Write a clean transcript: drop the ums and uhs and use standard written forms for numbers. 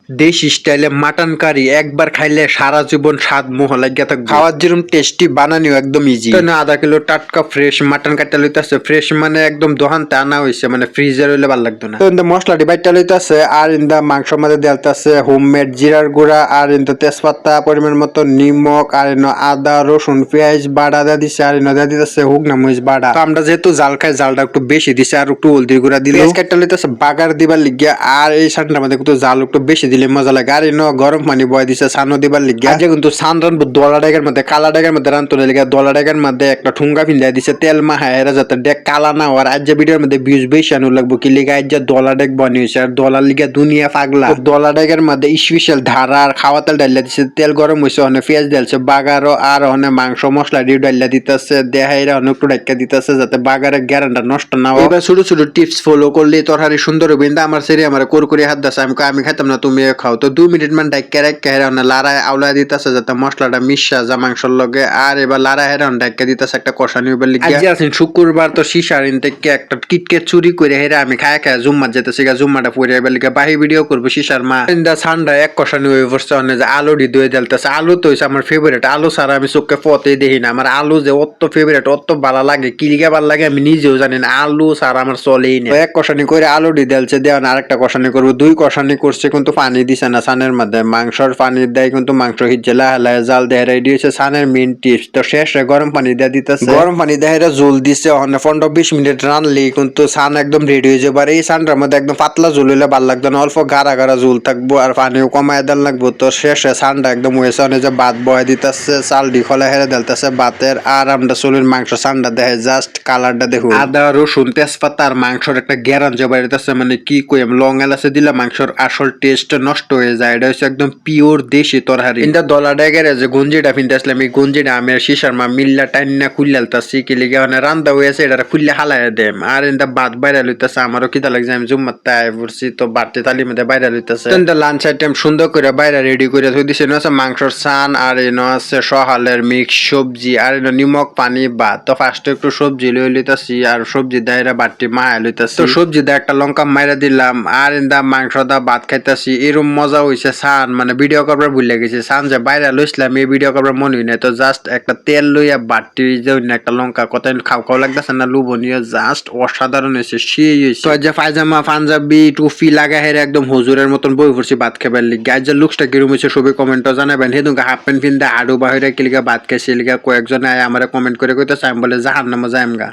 দেশি স্টাইলে mutton curry একবার খাইলে সারা জীবন স্বাদ মোহ লাগিয়া থাকবে। খাওয়ার যেরকম টেস্টি বানানিও একদম ইজি। না 1/2 কিলো টাটকা ফ্রেশ মাটন কাটা লইতাছে। ফ্রেশ মানে একদম দোহানতে আনা হইছে, মানে ফ্রিজে রইলে ভালো লাগতো না। তো ইন্দা মশলাটি বাইটা লইতাছে আর ইন্দা মাংস মধ্যে দেলতাছে হোমমেড জিরার গুঁড়া আর ইন্দা তেজপাতা পরিমাণ মতো নিমক আর ইনো আদা রসুন পেঁয়াজ বাড়া দেয়া দিছে আর ইনো দেয়া দিতেছে হুগনা মরিচ বাড়া। তো আমরা যেহেতু জাল খাই জালটা একটু বেশি দিছে আর একটু হলদির গুঁড়া দিলে কাটা লইতাছে বাগার দিবার লিগিয়া। আর এই সানটার মধ্যে কিন্তু জাল একটু বেশি দিলে মজা লাগে। আর ইনো গরম পানি বয় দিছে সানো দিবার লিগিয়া। আজ কিন্তু সান রানবো দলা ডেগের মধ্যে, কালা ডেগের মধ্যে রানতো লিগা। দলা ডেগের মধ্যে একটা ঠুঙ্গা ফিন্দা দিছে তেল মাহায়েরা যাতে ডেক কালা না হওয়ার। আজ ভিডিওর মধ্যে ভিউজ বেশি আনু লাগবো কি লিগা আজ দলা ডেক বানিয়েছে আর দলার লিগা দুনিয়া পাগলা। দলা ডেগের মধ্যে স্পেশাল ধারা আর খাওয়া তেল ডাইলা দিছে, তেল গরম হয়েছে অনেক পেঁয়াজ ডালছে বাগারও আর অনেক মাংস মশলা দিয়ে ডাইলা দিতেছে দেহাইরা অনেক একটু ডাইকা দিতেছে যাতে বাগারের গ্যারান্টা নষ্ট না হয়। এবার ছোট ছোট টিপস ফলো করলে তরহারি সুন্দর হবে। আমার সেরি আমার কুরকুরি হাত দাসে আমি খাইতাম না তুমি খাও। তো 2 মিনিট মান ডাইকা রেখে হেরা লাড়ায় আউলা দিতেছে যাতে মশলাটা মিশা যা মাংসর লগে। আর এবার লাড়া হেরা ডাইকা দিতেছে একটা কষানি উবার লিগে। আজ আছেন শুক্রবার তো শিশারিন থেকে একটা কিটকেট চুরি করে হেরা আমি খায় খায় জুম্মার যেতেছি গা। জুম্মাটা পরে এবার লিগে বাহি ভিডিও করবো শিশার মা ইন্দা ঠান্ডা এক কষানি হয়ে পড়ছে অনেক যে আলু ডি দই দেলতেছে। আলু তো হইছে আমার ফেভারিট। আলু ছাড়া আমি চোখে পথে দেখি না। আমার আলু যে অত ফেভারিট অত ভালো লাগে কি লিগে ভালো লাগে আমি নিজেও জানি না। আলু ছাড়া আমার চলেই না। এক কষানি করে আলু ডি দেলছে দেওয়া আরেকটা কষানি করবো। 2 কষানি করছে কিন্তু পানি দিছে না সানের মধ্যে। মাংসর পানি দেয় কিন্তু মাংস হিজে লাহে জাল দেয় রেডি হয়েছে সানের মেন টিপস। তো শেষে গরম পানি দিয়ে দিতেছে। গরম পানি দেয় জল দিছে 15-20 মিনিট রানলি কিন্তু সান একদম রেডি হয়ে যাবে। আর এই সানটার মধ্যে একদম পাতলা ঝোল হইলে ভালো লাগতো না, অল্প গাঢ়া গাঢ়া ঝোল থাকবো আর পানিও কমায় দেন লাগবো। তো শেষে সানটা একদম হয়েছে অনেক যে ভাত বয়ে দিতেছে চাল ডি খোলা হেরে দেলতেছে ভাতের। আর আমরা চলুন মাংস সানটা দেখে জাস্ট কালারটা দেখুন। আদা রসুন তেজপাতা আর মাংসর একটা গ্যারান যে বাড়িতেছে, মানে কি কই লং এলাচে দিলে মাংসর আসল টেস্ট নষ্ট হয়ে যায়। এটা হচ্ছে একদম পিওর দেশি তরহারি। ইন্দা দলা ডেগের যে গঞ্জিটা ফিনতে আসলাম এই গঞ্জিটা আমি শিশার মা মিল্লা টাইনা খুললালতাছি কি লিগে মানে রান্দা হয়েছে এটা খুললে হালাই দেম। আর ইন্দা ভাত বাইরে লইতেছে আমারও খিদা লাগছে আমি জুম্মার তাই পড়ছি তো বাড়তি তালি মধ্যে বাইরে লইতেছে। লাঞ্চ আইটেম সুন্দর করে বাইরে রেডি করে থই দিছে। আছে মাংসর সান আর এনো আছে সহালের মিক্স সবজি আর এনো নিমক পানি ভাত। তো ফার্স্টে একটু সবজি লই লইতাছি আর সবজি দাইরা বাটি মায়া লইতাছি। তো সবজি দা একটা লঙ্কা মাইরা দিলাম আর ইন্দা মাংস দা ভাত খাইতাছি। এরকম মজা হইছে সান মানে ভিডিও করবার ভুলে গেছি। সান যে বাইরে লইছিলাম এই ভিডিও করবার মনে হয় না। তো জাস্ট একটা তেল লইয়া বাটি যে একটা লঙ্কা কত খাও লাগতেছে না লুবনীয় জাস্ট অসাধারণ হয়েছে সেই হয়েছে। তো যে পায়জামা পাঞ্জাবি টুপি লাগা হেরে একদম হুজুরের মতন বই পড়ছি ভাত খাবার লিগে। আজ যে লুকসটা কিরম হয়েছে সবই কমেন্টও জানাবেন। হেতুকে হাফ প্যান্ট পিনতে আড়ু বাহিরে কিলিগা ভাত খাইছি লিগা কয়েকজন আমার কমেন্ট করে কইতেছে আমি বলে জাহান্নামে যাইমগা।